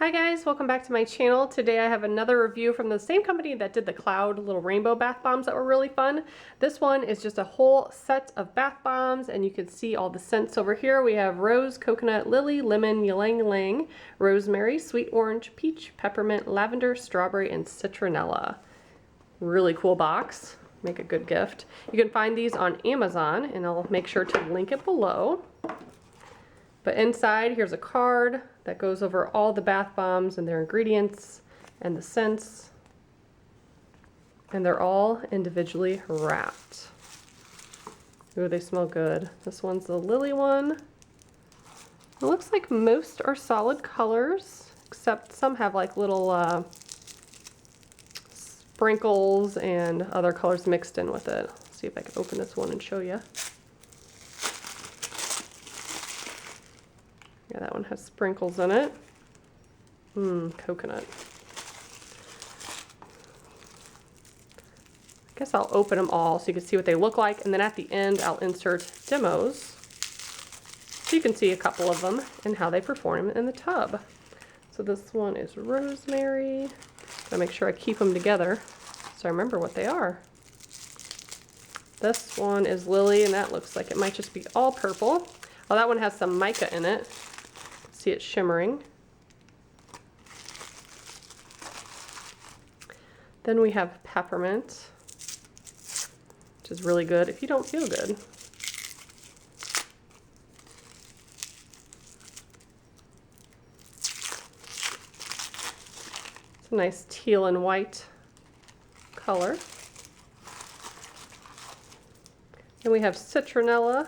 Hi guys, welcome back to my channel. Today I have another review from the same company that did the Cloud little rainbow bath bombs that were really fun. This one is just a whole set of bath bombs, and you can see all the scents over here. We have rose, coconut, lily, lemon, ylang ylang, rosemary, sweet orange, peach, peppermint, lavender, strawberry, and citronella. Really cool box. Make a good gift. You can find these on Amazon, and I'll make sure to link it below. But inside, here's a card that goes over all the bath bombs and their ingredients and the scents. And they're all individually wrapped. Ooh, they smell good. This one's the lily one. It looks like most are solid colors, except some have like little sprinkles and other colors mixed in with it. Let's see if I can open this one and show you. Yeah, that one has sprinkles in it. Coconut. I guess I'll open them all so you can see what they look like, and then at the end I'll insert demos so you can see a couple of them and how they perform in the tub. So this one is rosemary. Gotta make sure I keep them together so I remember what they are. This one is lily, and that looks like it might just be all purple. Oh, that one has some mica in it. See it shimmering. Then we have peppermint, which is really good if you don't feel good. It's a nice teal and white color. Then we have citronella.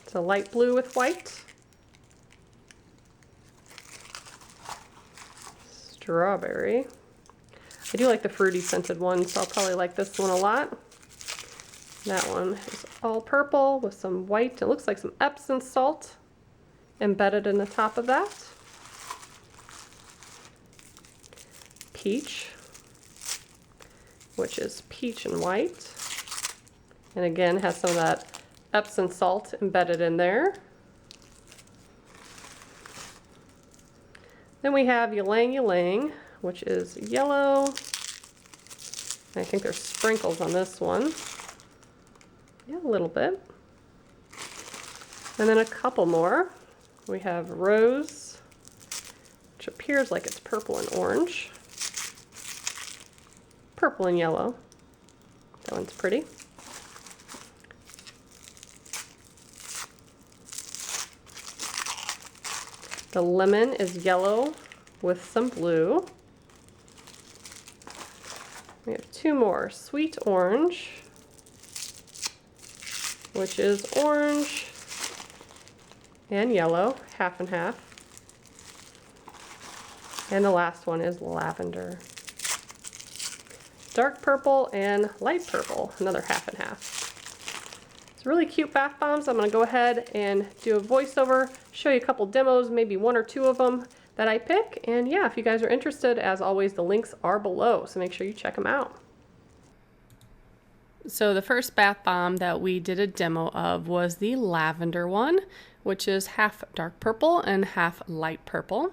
It's a light blue with white. Strawberry. I do like the fruity scented one, so I'll probably like this one a lot. That one is all purple with some white. It looks like some Epsom salt embedded in the top of that. Peach, which is peach and white. And again, has some of that Epsom salt embedded in there. Then we have ylang ylang, which is yellow. I think there's sprinkles on this one. Yeah, a little bit. And then a couple more. We have rose, which appears like it's purple and orange. Purple and yellow. That one's pretty. The lemon is yellow with some blue. We have two more. Sweet orange, which is orange and yellow, half and half. And the last one is lavender. Dark purple and light purple, another half and half. It's really cute bath bombs. I'm going to go ahead and do a voiceover, show you a couple demos, maybe one or two of them that I pick. And yeah, if you guys are interested, as always, the links are below, so make sure you check them out. So the first bath bomb that we did a demo of was the lavender one, which is half dark purple and half light purple.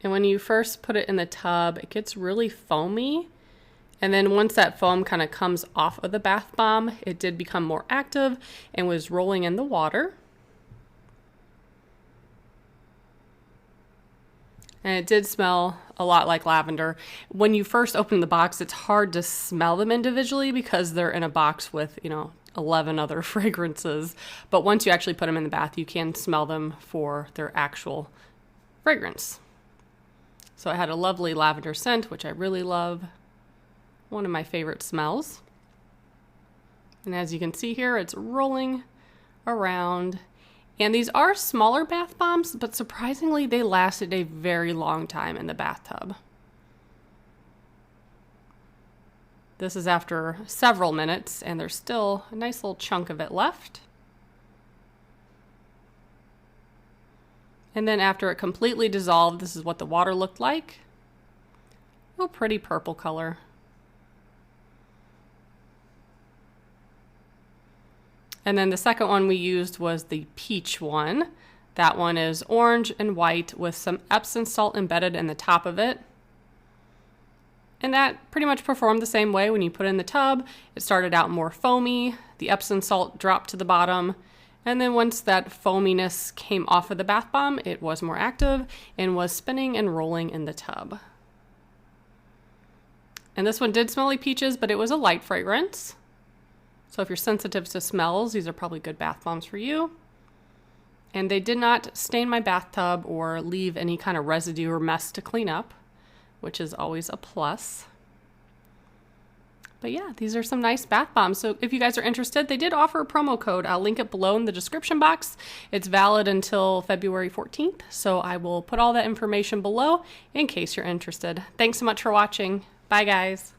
And when you first put it in the tub, it gets really foamy. And then once that foam kind of comes off of the bath bomb, it did become more active and was rolling in the water. And it did smell a lot like lavender. When you first open the box, it's hard to smell them individually because they're in a box with, 11 other fragrances. But once you actually put them in the bath, you can smell them for their actual fragrance. So it had a lovely lavender scent, which I really love. One of my favorite smells. And as you can see here, it's rolling around. And these are smaller bath bombs, but surprisingly, they lasted a very long time in the bathtub. This is after several minutes, and there's still a nice little chunk of it left. And then after it completely dissolved, this is what the water looked like. Oh, pretty purple color. And then the second one we used was the peach one. That one is orange and white with some Epsom salt embedded in the top of it. And that pretty much performed the same way. When you put it in the tub, it started out more foamy, the Epsom salt dropped to the bottom, and then once that foaminess came off of the bath bomb, it was more active and was spinning and rolling in the tub. And this one did smell like peaches, but it was a light fragrance. So if you're sensitive to smells, these are probably good bath bombs for you. And they did not stain my bathtub or leave any kind of residue or mess to clean up, which is always a plus. But yeah, these are some nice bath bombs. So if you guys are interested, they did offer a promo code. I'll link it below in the description box. It's valid until February 14th. So I will put all that information below in case you're interested. Thanks so much for watching. Bye guys.